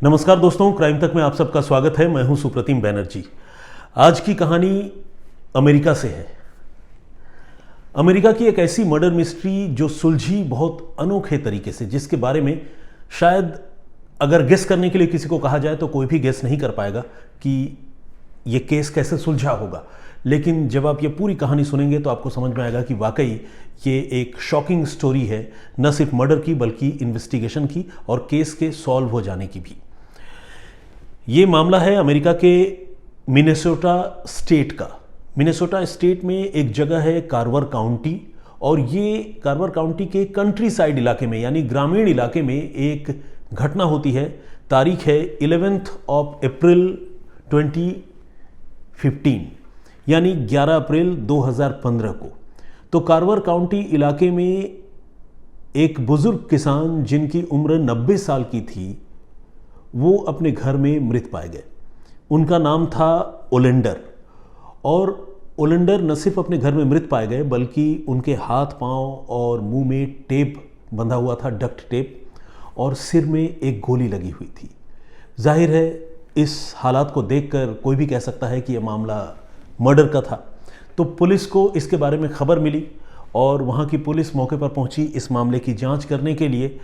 नमस्कार दोस्तों, क्राइम तक में आप सबका स्वागत है। मैं हूं सुप्रतिम बैनर्जी। आज की कहानी अमेरिका से है। अमेरिका की एक ऐसी मर्डर मिस्ट्री जो सुलझी बहुत अनोखे तरीके से, जिसके बारे में शायद अगर गेस करने के लिए किसी को कहा जाए तो कोई भी गेस नहीं कर पाएगा कि ये केस कैसे सुलझा होगा। लेकिन जब आप ये पूरी कहानी सुनेंगे तो आपको समझ में आएगा कि वाकई ये एक शॉकिंग स्टोरी है, न सिर्फ मर्डर की बल्कि इन्वेस्टिगेशन की और केस के सॉल्व हो जाने की भी। ये मामला है अमेरिका के मिनेसोटा स्टेट का। मिनेसोटा स्टेट में एक जगह है कार्वर काउंटी, और ये कार्वर काउंटी के कंट्री साइड इलाके में यानी ग्रामीण इलाके में एक घटना होती है। तारीख है 11 अप्रैल 2015 यानी 11 अप्रैल 2015 को। तो कार्वर काउंटी इलाके में एक बुजुर्ग किसान जिनकी उम्र 90 साल की थी, वो अपने घर में मृत पाए गए। उनका नाम था ओलेंडर, और ओलेंडर न सिर्फ अपने घर में मृत पाए गए बल्कि उनके हाथ पांव और मुंह में टेप बंधा हुआ था, डक्ट टेप, और सिर में एक गोली लगी हुई थी। जाहिर है इस हालात को देखकर कोई भी कह सकता है कि यह मामला मर्डर का था। तो पुलिस को इसके बारे में खबर मिली और वहाँ की पुलिस मौके पर पहुँची इस मामले की जांच करने के लिए।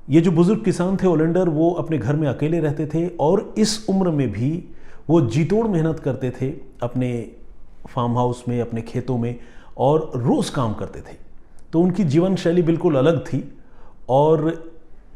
ये जो बुजुर्ग किसान थे ओलेंडर, वो अपने घर में अकेले रहते थे और इस उम्र में भी वो जी तोड़ मेहनत करते थे अपने फार्म हाउस में, अपने खेतों में, और रोज़ काम करते थे। तो उनकी जीवन शैली बिल्कुल अलग थी। और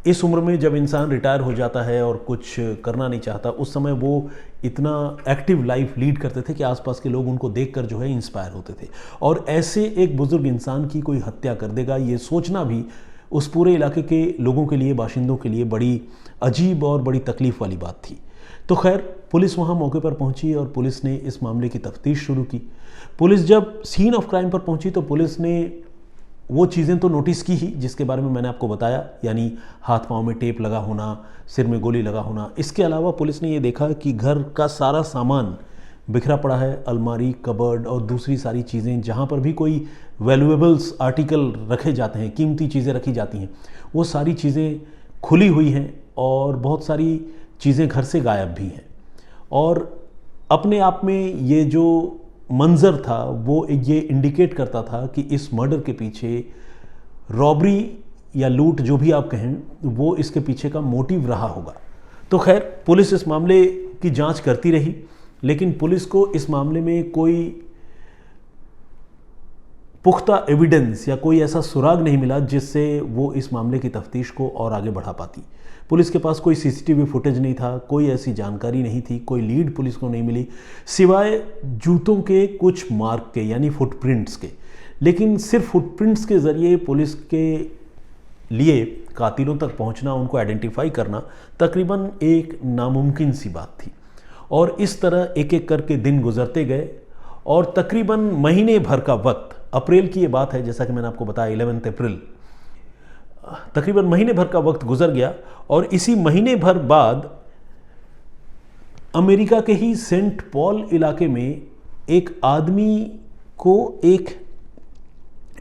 इस उम्र में जब इंसान रिटायर हो जाता है और कुछ करना नहीं चाहता, उस समय वो इतना एक्टिव लाइफ लीड करते थे कि आसपास के लोग उनको देखकर जो है इंस्पायर होते थे। और ऐसे एक बुजुर्ग इंसान की कोई हत्या कर देगा, ये सोचना भी उस पूरे इलाके के लोगों के लिए, बाशिंदों के लिए बड़ी अजीब और बड़ी तकलीफ वाली बात थी। तो खैर पुलिस वहाँ मौके पर पहुँची और पुलिस ने इस मामले की तफ्तीश शुरू की। पुलिस जब सीन ऑफ क्राइम पर पहुँची तो पुलिस ने वो चीज़ें तो नोटिस की ही जिसके बारे में मैंने आपको बताया, यानी हाथ पांव में टेप लगा होना, सिर में गोली लगा होना। इसके अलावा पुलिस ने ये देखा कि घर का सारा सामान बिखरा पड़ा है, अलमारी, कबर्ड और दूसरी सारी चीज़ें, जहाँ पर भी कोई वैल्यूएबल्स आर्टिकल रखे जाते हैं, कीमती चीज़ें रखी जाती हैं, वो सारी चीज़ें खुली हुई हैं और बहुत सारी चीज़ें घर से गायब भी हैं। और अपने आप में ये जो मंजर था वो ये इंडिकेट करता था कि इस मर्डर के पीछे रॉबरी या लूट, जो भी आप कहें, वो इसके पीछे का मोटिव रहा होगा। तो खैर पुलिस इस मामले की जांच करती रही, लेकिन पुलिस को इस मामले में कोई पुख्ता एविडेंस या कोई ऐसा सुराग नहीं मिला जिससे वो इस मामले की तफ्तीश को और आगे बढ़ा पाती। पुलिस के पास कोई सीसीटीवी फुटेज नहीं था, कोई ऐसी जानकारी नहीं थी, कोई लीड पुलिस को नहीं मिली सिवाय जूतों के कुछ मार्क के, यानी फुटप्रिंट्स के। लेकिन सिर्फ फुटप्रिंट्स के ज़रिए पुलिस के लिए कातिलों तक पहुंचना, उनको आइडेंटिफाई करना तकरीबन एक नामुमकिन सी बात थी। और इस तरह एक एक करके दिन गुजरते गए और तकरीबन महीने भर का वक्त, अप्रैल की ये बात है जैसा कि मैंने आपको बताया 11 अप्रैल, तकरीबन महीने भर का वक्त गुजर गया। और इसी महीने भर बाद अमेरिका के ही सेंट पॉल इलाके में एक आदमी को एक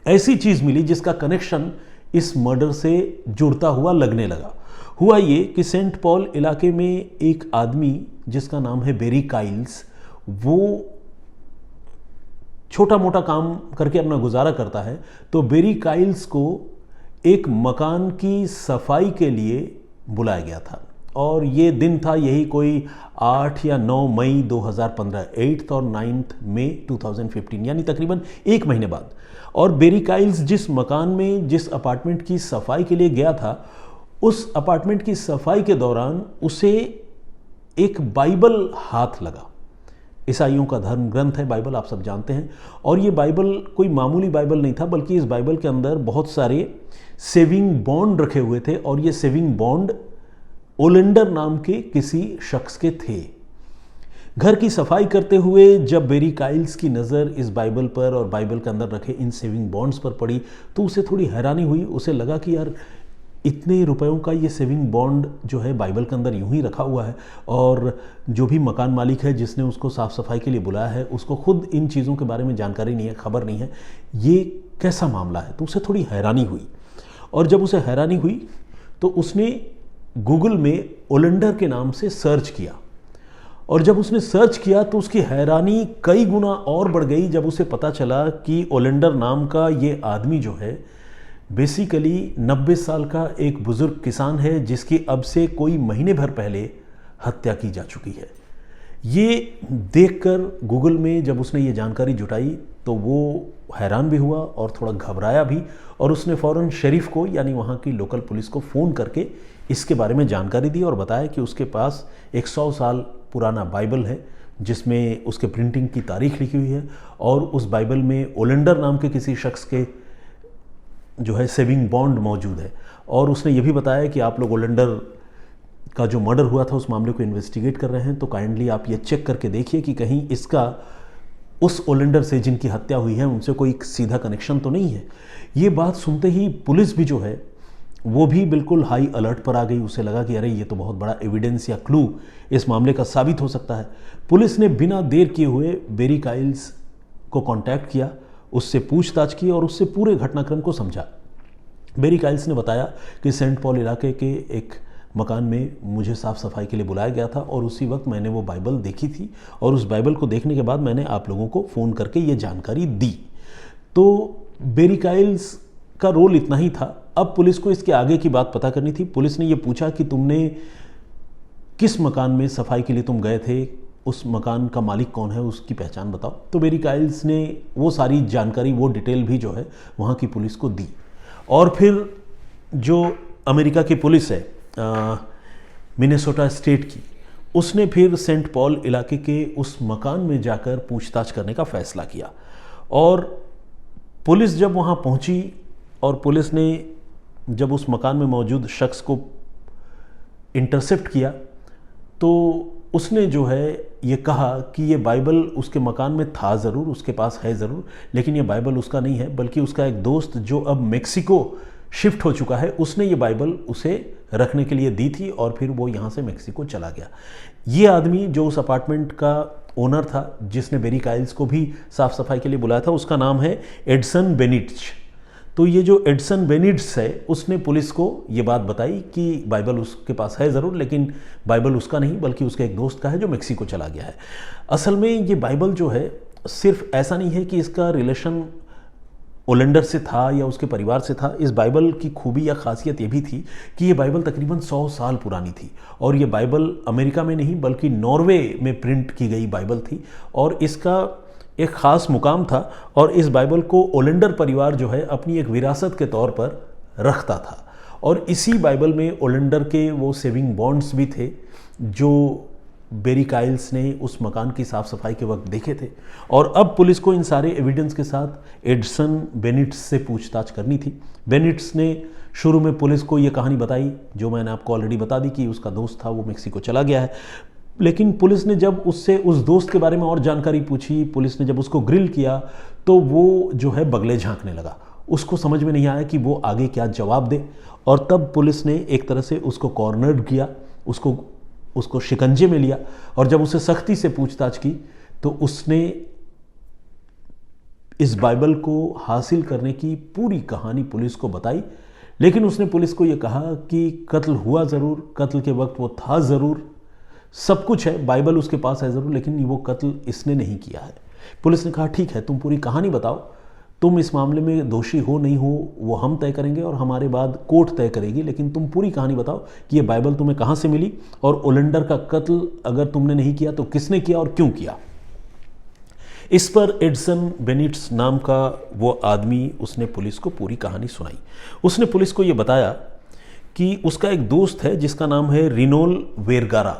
ऐसी चीज़ मिली जिसका कनेक्शन इस मर्डर से जुड़ता हुआ लगने लगा। हुआ ये कि सेंट पॉल इलाके में एक आदमी जिसका नाम है बेरी काइल्स, वो छोटा मोटा काम करके अपना गुजारा करता है। तो बेरी काइल्स को एक मकान की सफाई के लिए बुलाया गया था और ये दिन था यही कोई 8 या 9 मई 2015, 8 और 9 मई 2015, यानी तकरीबन एक महीने बाद। और बेरी काइल्स जिस मकान में, जिस अपार्टमेंट की सफाई के लिए गया था, उस अपार्टमेंट की सफाई के दौरान उसे एक बाइबल हाथ लगा। ईसाइयों का धर्म ग्रंथ है बाइबल, आप सब जानते हैं। और ये बाइबल कोई मामूली बाइबल नहीं था, बल्कि इस बाइबल के अंदर बहुत सारे सेविंग बॉन्ड रखे हुए थे और ये सेविंग बॉन्ड ओलेंडर नाम के किसी शख्स के थे। घर की सफाई करते हुए जब बेरी काइल्स की नज़र इस बाइबल पर और बाइबल के अंदर रखे इन सेविंग बॉन्ड्स पर पड़ी तो उसे थोड़ी हैरानी हुई। उसे लगा कि यार इतने रुपयों का ये सेविंग बॉन्ड जो है बाइबल के अंदर यूं ही रखा हुआ है, और जो भी मकान मालिक है जिसने उसको साफ़ सफाई के लिए बुलाया है उसको खुद इन चीज़ों के बारे में जानकारी नहीं है, खबर नहीं है, ये कैसा मामला है। तो उसे थोड़ी हैरानी हुई। और जब उसे हैरानी हुई तो उसने गूगल में ओलेंडर के नाम से सर्च किया, और जब उसने सर्च किया तो उसकी हैरानी कई गुना और बढ़ गई जब उसे पता चला कि ओलेंडर नाम का ये आदमी जो है बेसिकली 90 साल का एक बुजुर्ग किसान है, जिसकी अब से कोई महीने भर पहले हत्या की जा चुकी है। ये देखकर गूगल में जब उसने ये जानकारी जुटाई तो वो हैरान भी हुआ और थोड़ा घबराया भी, और उसने फ़ौरन शरीफ को यानी वहाँ की लोकल पुलिस को फ़ोन करके इसके बारे में जानकारी दी और बताया कि उसके पास एक 100 साल पुराना बाइबल है जिसमें उसके प्रिंटिंग की तारीख लिखी हुई है, और उस बाइबल में ओलेंडर नाम के किसी शख्स के जो है सेविंग बॉन्ड मौजूद है। और उसने ये भी बताया कि आप लोग ओलेंडर का जो मर्डर हुआ था उस मामले को इन्वेस्टिगेट कर रहे हैं, तो काइंडली आप ये चेक करके देखिए कि कहीं इसका उस ओलेंडर से जिनकी हत्या हुई है उनसे कोई सीधा कनेक्शन तो नहीं है। ये बात सुनते ही पुलिस भी जो है वो भी बिल्कुल हाई अलर्ट पर आ गई। उसे लगा कि अरे ये तो बहुत बड़ा एविडेंस या क्लू इस मामले का साबित हो सकता है। पुलिस ने बिना देर किए हुए बेरी काइल्स को कांटेक्ट किया, उससे पूछताछ की और उससे पूरे घटनाक्रम को समझा। बेरी काइल्स ने बताया कि सेंट पॉल इलाके के एक मकान में मुझे साफ़ सफाई के लिए बुलाया गया था और उसी वक्त मैंने वो बाइबल देखी थी, और उस बाइबल को देखने के बाद मैंने आप लोगों को फ़ोन करके ये जानकारी दी। तो बेरी काइल्स का रोल इतना ही था। अब पुलिस को इसके आगे की बात पता करनी थी। पुलिस ने ये पूछा कि तुमने किस मकान में सफाई के लिए तुम गए थे, उस मकान का मालिक कौन है, उसकी पहचान बताओ। तो बेरी काइल्स ने वो सारी जानकारी, वो डिटेल भी जो है वहाँ की पुलिस को दी। और फिर जो अमेरिका की पुलिस है मिनेसोटा स्टेट की, उसने फिर सेंट पॉल इलाके के उस मकान में जाकर पूछताछ करने का फैसला किया। और पुलिस जब वहाँ पहुँची और पुलिस ने जब उस मकान में मौजूद शख्स को इंटरसेप्ट किया तो उसने जो है ये कहा कि ये बाइबल उसके मकान में था ज़रूर, उसके पास है ज़रूर, लेकिन ये बाइबल उसका नहीं है, बल्कि उसका एक दोस्त जो अब मेक्सिको शिफ्ट हो चुका है, उसने ये बाइबल उसे रखने के लिए दी थी और फिर वो यहाँ से मेक्सिको चला गया। ये आदमी जो उस अपार्टमेंट का ओनर था, जिसने बेरी काइल्स को भी साफ़ सफाई के लिए बुलाया था, उसका नाम है एडसन बेनिट्स। तो ये जो एडसन बेनिट्स है उसने पुलिस को ये बात बताई कि बाइबल उसके पास है ज़रूर, लेकिन बाइबल उसका नहीं बल्कि उसके एक दोस्त का है जो मेक्सिको चला गया है। असल में ये बाइबल जो है सिर्फ ऐसा नहीं है कि इसका रिलेशन ओलेंडर से था या उसके परिवार से था। इस बाइबल की खूबी या खासियत ये भी थी कि ये बाइबल तकरीबन 100 साल पुरानी थी, और ये बाइबल अमेरिका में नहीं बल्कि नॉर्वे में प्रिंट की गई बाइबल थी, और इसका एक ख़ास मुकाम था। और इस बाइबल को ओलेंडर परिवार जो है अपनी एक विरासत के तौर पर रखता था, और इसी बाइबल में ओलेंडर के वो सेविंग बॉन्ड्स भी थे जो बेरी काइल्स ने उस मकान की साफ़ सफाई के वक्त देखे थे। और अब पुलिस को इन सारे एविडेंस के साथ एडसन बेनिट्स से पूछताछ करनी थी। बेनिट्स ने शुरू में पुलिस को ये कहानी बताई जो मैंने आपको ऑलरेडी बता दी कि उसका दोस्त था वो मेक्सिको चला गया है, लेकिन पुलिस ने जब उससे उस दोस्त के बारे में और जानकारी पूछी, पुलिस ने जब उसको ग्रिल किया तो वो जो है बगले झांकने लगा। उसको समझ में नहीं आया कि वो आगे क्या जवाब दे, और तब पुलिस ने एक तरह से उसको कॉर्नर्ड किया, उसको शिकंजे में लिया, और जब उसे सख्ती से पूछताछ की तो उसने इस बाइबल को हासिल करने की पूरी कहानी पुलिस को बताई। लेकिन उसने पुलिस को यह कहा कि कत्ल हुआ ज़रूर, कत्ल के वक्त वो था ज़रूर, सब कुछ है, बाइबल उसके पास है ज़रूर, लेकिन वो कत्ल इसने नहीं किया है। पुलिस ने कहा ठीक है, तुम पूरी कहानी बताओ, तुम इस मामले में दोषी हो नहीं हो वो हम तय करेंगे और हमारे बाद कोर्ट तय करेगी, लेकिन तुम पूरी कहानी बताओ कि ये बाइबल तुम्हें कहाँ से मिली, और ओलेंडर का कत्ल अगर तुमने नहीं किया तो किसने किया और क्यों किया। इस पर एडसन बेनिट्स नाम का वो आदमी उसने पुलिस को पूरी कहानी सुनाई। उसने पुलिस को ये बताया कि उसका एक दोस्त है जिसका नाम है रिनोल वेरगारा,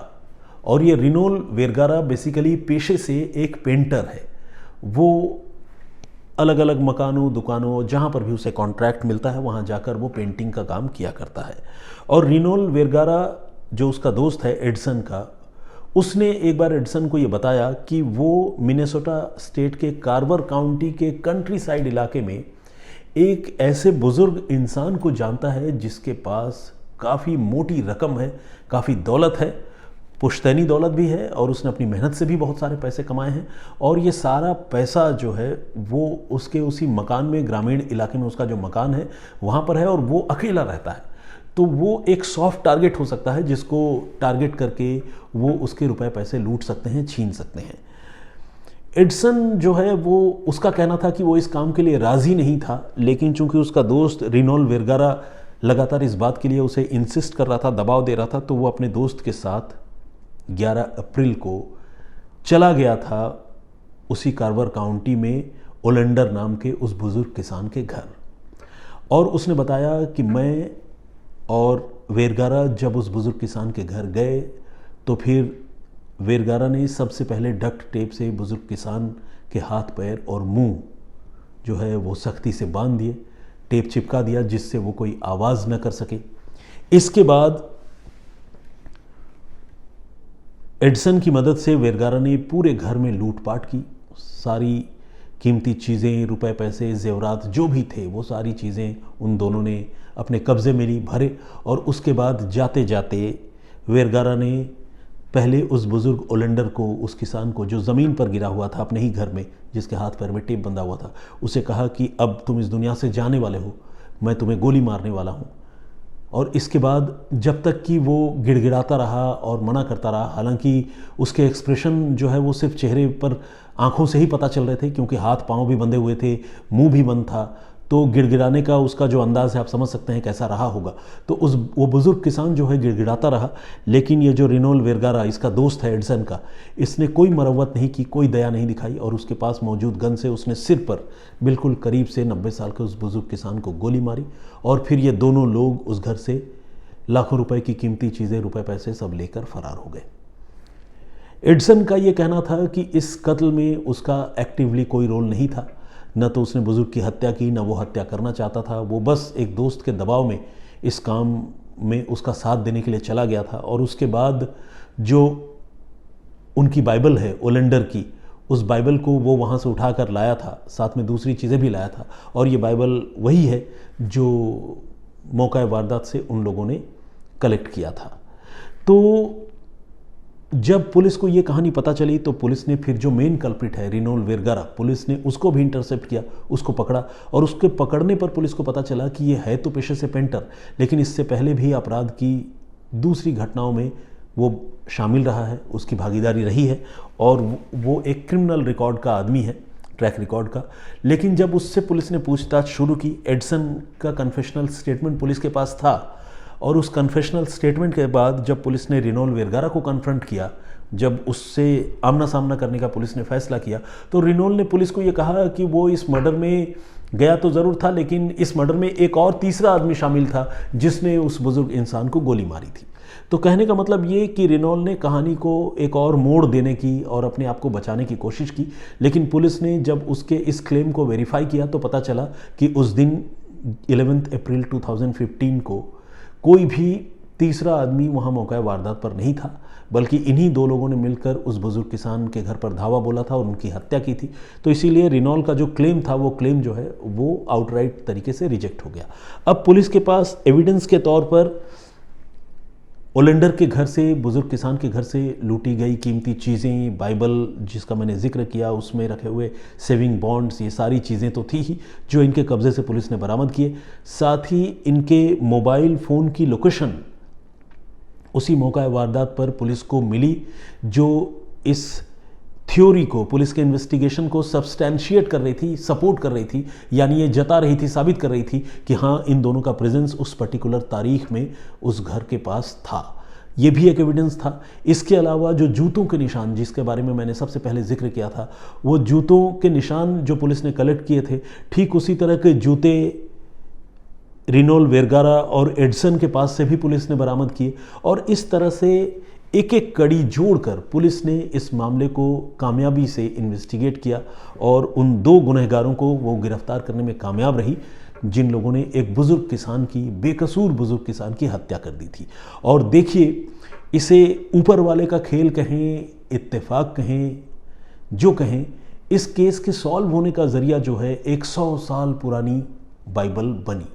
और ये रिनोल वेरगारा बेसिकली पेशे से एक पेंटर है। वो अलग अलग मकानों, दुकानों, जहाँ पर भी उसे कॉन्ट्रैक्ट मिलता है वहाँ जाकर वो पेंटिंग का काम किया करता है। और रिनोल वेरगारा जो उसका दोस्त है एडसन का, उसने एक बार एडसन को ये बताया कि वो मिनेसोटा स्टेट के कार्वर काउंटी के कंट्री साइड इलाके में एक ऐसे बुज़ुर्ग इंसान को जानता है जिसके पास काफ़ी मोटी रकम है, काफ़ी दौलत है, पुश्तैनी दौलत भी है, और उसने अपनी मेहनत से भी बहुत सारे पैसे कमाए हैं, और ये सारा पैसा जो है वो उसके उसी मकान में, ग्रामीण इलाके में उसका जो मकान है वहाँ पर है, और वो अकेला रहता है। तो वो एक सॉफ्ट टारगेट हो सकता है जिसको टारगेट करके वो उसके रुपए पैसे लूट सकते हैं, छीन सकते हैं। एडिसन जो है वो, उसका कहना था कि वो इस काम के लिए राज़ी नहीं था, लेकिन चूंकि उसका दोस्त रिनोल वेरगारा लगातार इस बात के लिए उसे इंसिस्ट कर रहा था, दबाव दे रहा था, तो वो अपने दोस्त के साथ 11 अप्रैल को चला गया था उसी कार्वर काउंटी में ओलेंडर नाम के उस बुज़ुर्ग किसान के घर। और उसने बताया कि मैं और वेरगारा जब उस बुज़ुर्ग किसान के घर गए तो फिर वेरगारा ने सबसे पहले डक्ट टेप से बुज़ुर्ग किसान के हाथ पैर और मुंह जो है वो सख्ती से बांध दिए, टेप चिपका दिया जिससे वो कोई आवाज़ न कर सके। इसके बाद एडिसन की मदद से वेरगारा ने पूरे घर में लूटपाट की, सारी कीमती चीज़ें, रुपए पैसे, जेवरात जो भी थे वो सारी चीज़ें उन दोनों ने अपने कब्ज़े में ली, भरे। और उसके बाद जाते जाते वेरगारा ने पहले उस बुज़ुर्ग ओलेंडर को, उस किसान को जो ज़मीन पर गिरा हुआ था अपने ही घर में, जिसके हाथ पैर में टेप बंधा हुआ था, उसे कहा कि अब तुम इस दुनिया से जाने वाले हो, मैं तुम्हें गोली मारने वाला हूँ। और इसके बाद जब तक कि वो गिड़गिड़ाता रहा और मना करता रहा, हालांकि उसके एक्सप्रेशन जो है वो सिर्फ चेहरे पर, आंखों से ही पता चल रहे थे, क्योंकि हाथ पांव भी बंधे हुए थे, मुंह भी बंद था, तो गिड़गिड़ाने का उसका जो अंदाज़ है आप समझ सकते हैं कैसा रहा होगा। तो वो बुज़ुर्ग किसान जो है गिड़गिड़ाता रहा, लेकिन ये जो रिनोल वेरगारा इसका दोस्त है एडिसन का, इसने कोई मरम्मत नहीं की, कोई दया नहीं दिखाई, और उसके पास मौजूद गन से उसने सिर पर बिल्कुल करीब से 90 साल के उस बुज़ुर्ग किसान को गोली मारी। और फिर ये दोनों लोग उस घर से लाखों रुपए की कीमती चीज़ें, रुपए पैसे सब लेकर फरार हो गए। एडिसन का ये कहना था कि इस कत्ल में उसका एक्टिवली कोई रोल नहीं था, न तो उसने बुजुर्ग की हत्या की, न वो हत्या करना चाहता था, वो बस एक दोस्त के दबाव में इस काम में उसका साथ देने के लिए चला गया था। और उसके बाद जो उनकी बाइबल है ओलेंडर की, उस बाइबल को वो वहाँ से उठा कर लाया था, साथ में दूसरी चीज़ें भी लाया था, और ये बाइबल वही है जो मौका वारदात से उन लोगों ने कलेक्ट किया था। तो जब पुलिस को ये कहानी पता चली तो पुलिस ने फिर जो मेन कल्प्रिट है रिनोल वेरगारा, पुलिस ने उसको भी इंटरसेप्ट किया, उसको पकड़ा। और उसके पकड़ने पर पुलिस को पता चला कि ये है तो पेशे से पेंटर, लेकिन इससे पहले भी अपराध की दूसरी घटनाओं में वो शामिल रहा है, उसकी भागीदारी रही है, और वो एक क्रिमिनल रिकॉर्ड का आदमी है, ट्रैक रिकॉर्ड का। लेकिन जब उससे पुलिस ने पूछताछ शुरू की, एडिसन का कन्फेशनल स्टेटमेंट पुलिस के पास था, और उस कन्फेशनल स्टेटमेंट के बाद जब पुलिस ने रिनोल वेरगारा को कन्फ्रंट किया, जब उससे आमना सामना करने का पुलिस ने फैसला किया, तो रिनोल ने पुलिस को ये कहा कि वो इस मर्डर में गया तो ज़रूर था, लेकिन इस मर्डर में एक और तीसरा आदमी शामिल था जिसने उस बुजुर्ग इंसान को गोली मारी थी। तो कहने का मतलब ये कि रिनोल ने कहानी को एक और मोड़ देने की और अपने आप को बचाने की कोशिश की, लेकिन पुलिस ने जब उसके इस क्लेम को वेरीफाई किया तो पता चला कि उस दिन 11 अप्रैल 2015 को कोई भी तीसरा आदमी वहाँ मौका वारदात पर नहीं था, बल्कि इन्हीं दो लोगों ने मिलकर उस बुजुर्ग किसान के घर पर धावा बोला था और उनकी हत्या की थी। तो इसीलिए रिनोल का जो क्लेम था, वो क्लेम जो है वो आउटराइट तरीके से रिजेक्ट हो गया। अब पुलिस के पास एविडेंस के तौर पर ओलेंडर के घर से, बुजुर्ग किसान के घर से लूटी गई कीमती चीज़ें, बाइबल जिसका मैंने जिक्र किया, उसमें रखे हुए सेविंग बॉन्ड्स, ये सारी चीज़ें तो थी ही जो इनके कब्ज़े से पुलिस ने बरामद किए। साथ ही इनके मोबाइल फ़ोन की लोकेशन उसी मौका वारदात पर पुलिस को मिली, जो इस थ्योरी को, पुलिस के इन्वेस्टिगेशन को सब्सटैंशिएट कर रही थी, सपोर्ट कर रही थी, यानी ये जता रही थी, साबित कर रही थी कि हाँ, इन दोनों का प्रेजेंस उस पर्टिकुलर तारीख में उस घर के पास था। ये भी एक एविडेंस था। इसके अलावा जो जूतों के निशान, जिसके बारे में मैंने सबसे पहले जिक्र किया था, वो जूतों के निशान जो पुलिस ने कलेक्ट किए थे, ठीक उसी तरह के जूते रिनोल वेरगारा और एडिसन के पास से भी पुलिस ने बरामद किए। और इस तरह से एक एक कड़ी जोड़कर पुलिस ने इस मामले को कामयाबी से इन्वेस्टिगेट किया और उन दो गुनहगारों को वो गिरफ्तार करने में कामयाब रही, जिन लोगों ने एक बुजुर्ग किसान की, बेकसूर बुजुर्ग किसान की हत्या कर दी थी। और देखिए, इसे ऊपर वाले का खेल कहें, इत्तेफाक कहें, जो कहें, इस केस के सॉल्व होने का जरिया जो है 100 साल पुरानी बाइबल बनी,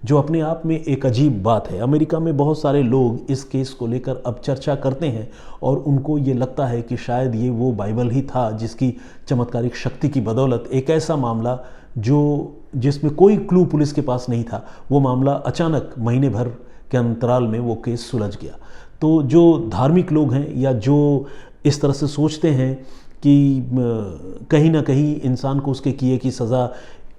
जो अपने आप में एक अजीब बात है। अमेरिका में बहुत सारे लोग इस केस को लेकर अब चर्चा करते हैं और उनको ये लगता है कि शायद ये वो बाइबल ही था जिसकी चमत्कारिक शक्ति की बदौलत एक ऐसा मामला जिसमें कोई क्लू पुलिस के पास नहीं था, वो मामला अचानक महीने भर के अंतराल में वो केस सुलझ गया। तो जो धार्मिक लोग हैं या जो इस तरह से सोचते हैं कि कहीं ना कहीं इंसान को उसके किए की सज़ा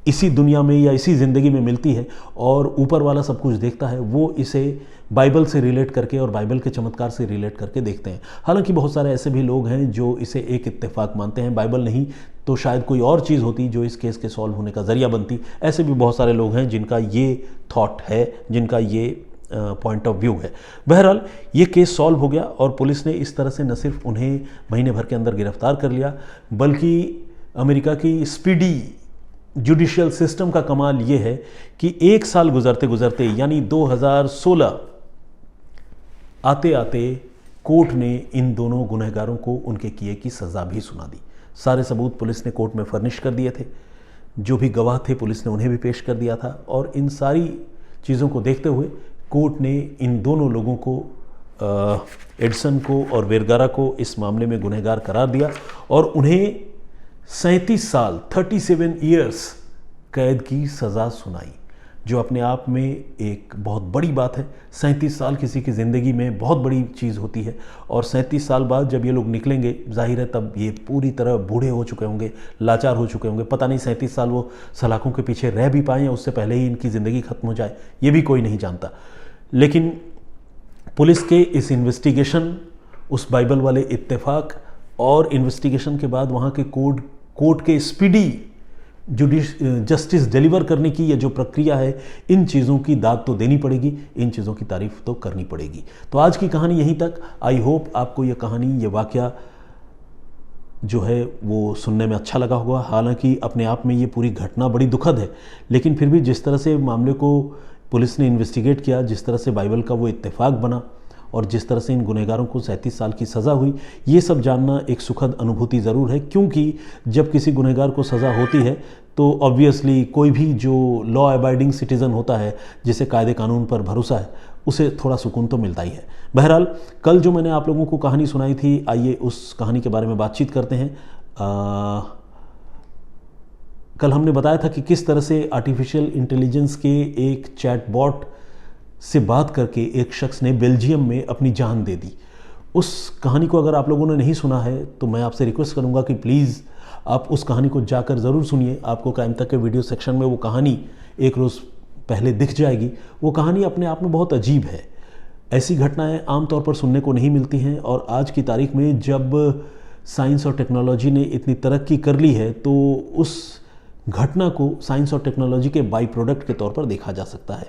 इसी दुनिया में या इसी ज़िंदगी में मिलती है और ऊपर वाला सब कुछ देखता है, वो इसे बाइबल से रिलेट करके और बाइबल के चमत्कार से रिलेट करके देखते हैं। हालांकि बहुत सारे ऐसे भी लोग हैं जो इसे एक इत्तेफाक मानते हैं, बाइबल नहीं तो शायद कोई और चीज़ होती जो इस केस के सॉल्व होने का ज़रिया बनती। ऐसे भी बहुत सारे लोग हैं जिनका ये थॉट है, जिनका ये पॉइंट ऑफ व्यू है। बहरहाल ये केस सॉल्व हो गया और पुलिस ने इस तरह से न सिर्फ उन्हें महीने भर के अंदर गिरफ्तार कर लिया, बल्कि अमेरिका की स्पीडी जुडिशियल सिस्टम का कमाल ये है कि 1 साल गुजरते गुजरते यानी 2016 आते आते कोर्ट ने इन दोनों गुनहगारों को उनके किए की सज़ा भी सुना दी। सारे सबूत पुलिस ने कोर्ट में फर्निश कर दिए थे, जो भी गवाह थे पुलिस ने उन्हें भी पेश कर दिया था और इन सारी चीज़ों को देखते हुए कोर्ट ने इन दोनों लोगों को, एडसन को और वेरगारा को, इस मामले में गुनहगार करार दिया और उन्हें 37 साल 37 ईयर्स कैद की सज़ा सुनाई, जो अपने आप में एक बहुत बड़ी बात है। 37 साल किसी की ज़िंदगी में बहुत बड़ी चीज़ होती है और 37 साल बाद जब ये लोग निकलेंगे, जाहिर है तब ये पूरी तरह बूढ़े हो चुके होंगे, लाचार हो चुके होंगे। पता नहीं 37 साल वो सलाखों के पीछे रह भी पाएँ या उससे पहले ही इनकी ज़िंदगी ख़त्म हो जाए, ये भी कोई नहीं जानता। लेकिन पुलिस के इस इन्वेस्टिगेशन, उस बाइबल वाले इत्तेफाक और इन्वेस्टिगेशन के बाद वहाँ के कोर्ट के स्पीडी जस्टिस डिलीवर करने की ये जो प्रक्रिया है, इन चीज़ों की दाद तो देनी पड़ेगी, इन चीज़ों की तारीफ तो करनी पड़ेगी। तो आज की कहानी यहीं तक। आई होप आपको ये कहानी, ये वाकया जो है वो सुनने में अच्छा लगा होगा। हालांकि अपने आप में ये पूरी घटना बड़ी दुखद है, लेकिन फिर भी जिस तरह से मामले को पुलिस ने इन्वेस्टिगेट किया, जिस तरह से बाइबल का वो इत्तेफाक बना और जिस तरह से इन गुनहगारों को 37 साल की सज़ा हुई, ये सब जानना एक सुखद अनुभूति ज़रूर है। क्योंकि जब किसी गुनहगार को सज़ा होती है तो ऑब्वियसली कोई भी जो लॉ अबाइडिंग सिटीज़न होता है, जिसे कायदे कानून पर भरोसा है, उसे थोड़ा सुकून तो मिलता ही है। बहरहाल कल जो मैंने आप लोगों को कहानी सुनाई थी, आइए उस कहानी के बारे में बातचीत करते हैं। कल हमने बताया था कि किस तरह से आर्टिफिशियल इंटेलिजेंस के एक चैटबॉट से बात करके एक शख्स ने बेल्जियम में अपनी जान दे दी। उस कहानी को अगर आप लोगों ने नहीं सुना है तो मैं आपसे रिक्वेस्ट करूंगा कि प्लीज़ आप उस कहानी को जाकर ज़रूर सुनिए। आपको क्राइम तक के वीडियो सेक्शन में वो कहानी एक रोज़ पहले दिख जाएगी। वो कहानी अपने आप में बहुत अजीब है। ऐसी घटनाएं आमतौर पर सुनने को नहीं मिलती हैं और आज की तारीख में जब साइंस और टेक्नोलॉजी ने इतनी तरक्की कर ली है तो उस घटना को साइंस और टेक्नोलॉजी के बाई प्रोडक्ट के तौर पर देखा जा सकता है।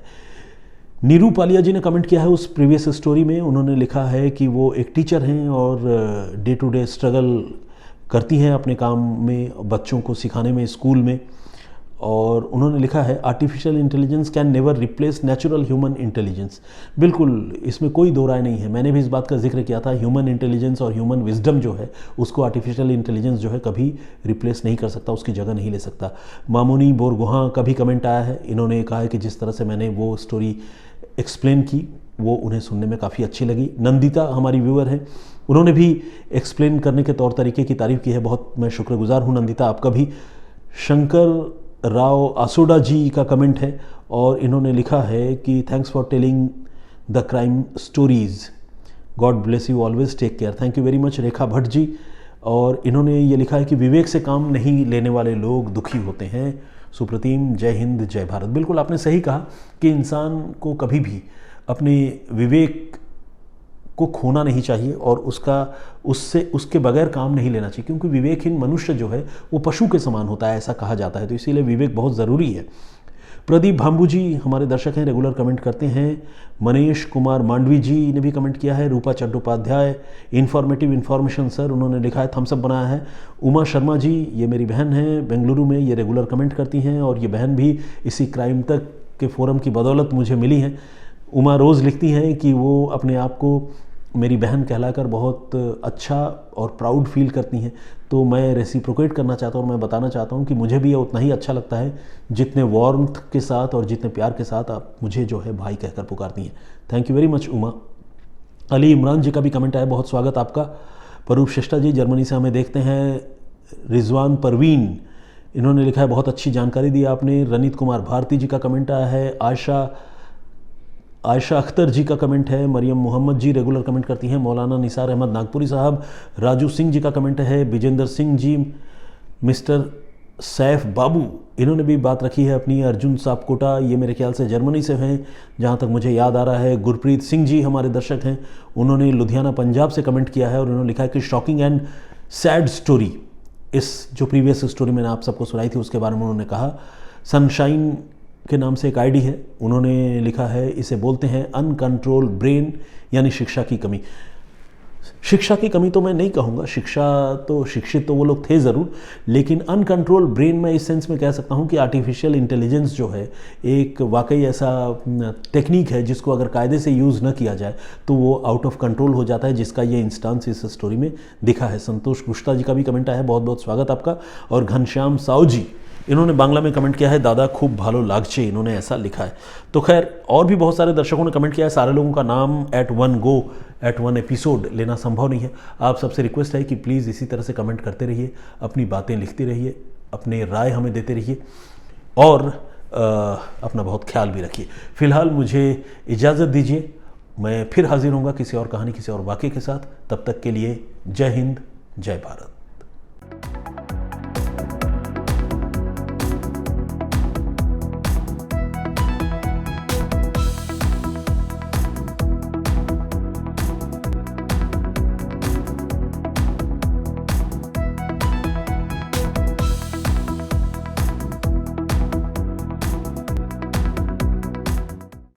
नीरू पालिया जी ने कमेंट किया है उस प्रीवियस स्टोरी में। उन्होंने लिखा है कि वो एक टीचर हैं और डे टू डे स्ट्रगल करती हैं अपने काम में, बच्चों को सिखाने में स्कूल में। और उन्होंने लिखा है artificial intelligence can never replace natural human intelligence. बिल्कुल, इसमें कोई दो राय नहीं है। मैंने भी इस बात का जिक्र किया था, ह्यूमन इंटेलिजेंस और ह्यूमन विजडम जो है उसको आर्टिफिशियल इंटेलिजेंस जो है कभी रिप्लेस नहीं कर सकता, उसकी जगह नहीं ले सकता। मामूनी बोरगोहा का भी कमेंट आया है। इन्होंने कहा है कि जिस तरह से मैंने वो स्टोरी एक्सप्लेन की वो उन्हें सुनने में काफ़ी अच्छी लगी। नंदिता हमारी व्यूअर हैं, उन्होंने भी एक्सप्लेन करने के तौर तरीके की तारीफ़ की है। बहुत मैं शुक्रगुजार हूँ नंदिता आपका भी। शंकर राव आसोडा जी का कमेंट है और इन्होंने लिखा है कि thanks for telling the crime stories, god bless you always, take care. Thank you very much Rekha Bhatt ji. और इन्होंने ये लिखा है कि विवेक से काम नहीं लेने वाले लोग दुखी होते हैं। सुप्रतिम, जय हिंद जय भारत। बिल्कुल आपने सही कहा कि इंसान को कभी भी अपने विवेक को खोना नहीं चाहिए और उसके बगैर काम नहीं लेना चाहिए, क्योंकि विवेकहीन मनुष्य जो है वो पशु के समान होता है, ऐसा कहा जाता है। तो इसीलिए विवेक बहुत ज़रूरी है। प्रदीप भाम्बू जी हमारे दर्शक हैं, रेगुलर कमेंट करते हैं। मनीष कुमार मांडवी जी ने भी कमेंट किया है। रूपा चट्टोपाध्याय, इन्फॉर्मेटिव इन्फॉर्मेशन सर, उन्होंने लिखा है, थम्सअप बनाया है। उमा शर्मा जी, ये मेरी बहन है बेंगलुरु में, ये रेगुलर कमेंट करती हैं और ये बहन भी इसी क्राइम तक के फोरम की बदौलत मुझे मिली है। उमा रोज़ लिखती हैं कि वो अपने आप को मेरी बहन कहलाकर बहुत अच्छा और प्राउड फील करती हैं। तो मैं रेसिप्रोकेट करना चाहता हूँ और मैं बताना चाहता हूँ कि मुझे भी ये उतना ही अच्छा लगता है जितने वार्मथ के साथ और जितने प्यार के साथ आप मुझे जो है भाई कहकर पुकारती हैं। Thank you very much Uma. Ali Imran ji का भी कमेंट आया, बहुत स्वागत आपका। परूप शिष्टा जी जर्मनी से हमें देखते हैं। रिजवान परवीन, इन्होंने लिखा है बहुत अच्छी जानकारी दी आपने। रनीत कुमार भारती जी का कमेंट आया है। आशा आयशा अख्तर जी का कमेंट है, मरियम मोहम्मद जी रेगुलर कमेंट करती हैं, मौलाना निसार अहमद नागपुरी साहब, राजू सिंह जी का कमेंट है, विजेंद्र सिंह जी, मिस्टर सैफ बाबू इन्होंने भी बात रखी है अपनी, अर्जुन सापकोटा ये मेरे ख्याल से जर्मनी से हैं जहाँ तक मुझे याद आ रहा है, गुरप्रीत सिंह जी हमारे दर्शक हैं, उन्होंने लुधियाना पंजाब से कमेंट किया है और उन्होंने लिखा है कि शॉकिंग एंड सैड स्टोरी। इस जो प्रीवियस स्टोरी मैंने आप सबको सुनाई थी उसके बारे में उन्होंने कहा। सनशाइन के नाम से एक आईडी है, उन्होंने लिखा है इसे बोलते हैं अनकंट्रोल ब्रेन, यानी शिक्षा की कमी। शिक्षा की कमी तो मैं नहीं कहूँगा, शिक्षा तो शिक्षित तो वो लोग थे ज़रूर, लेकिन अनकंट्रोल ब्रेन मैं इस सेंस में कह सकता हूँ कि आर्टिफिशियल इंटेलिजेंस जो है एक वाकई ऐसा टेक्निक है जिसको अगर कायदे से यूज़ न किया जाए तो वो आउट ऑफ कंट्रोल हो जाता है, जिसका ये इंस्टांस इस स्टोरी में दिखा है। संतोष गुश्ता जी का भी कमेंट आया है, बहुत बहुत स्वागत आपका। और घनश्याम साव जी इन्होंने बांग्ला में कमेंट किया है, दादा खूब भालो लागचे, इन्होंने ऐसा लिखा है। तो खैर और भी बहुत सारे दर्शकों ने कमेंट किया है, सारे लोगों का नाम at one go at one episode लेना संभव नहीं है। आप सबसे रिक्वेस्ट है कि प्लीज़ इसी तरह से कमेंट करते रहिए, अपनी बातें लिखते रहिए, अपने राय हमें देते रहिए और अपना बहुत ख्याल भी रखिए। फिलहाल मुझे इजाज़त दीजिए, मैं फिर हाजिर होऊंगा किसी और कहानी किसी और वाक़े के साथ। तब तक के लिए जय हिंद, जय भारत।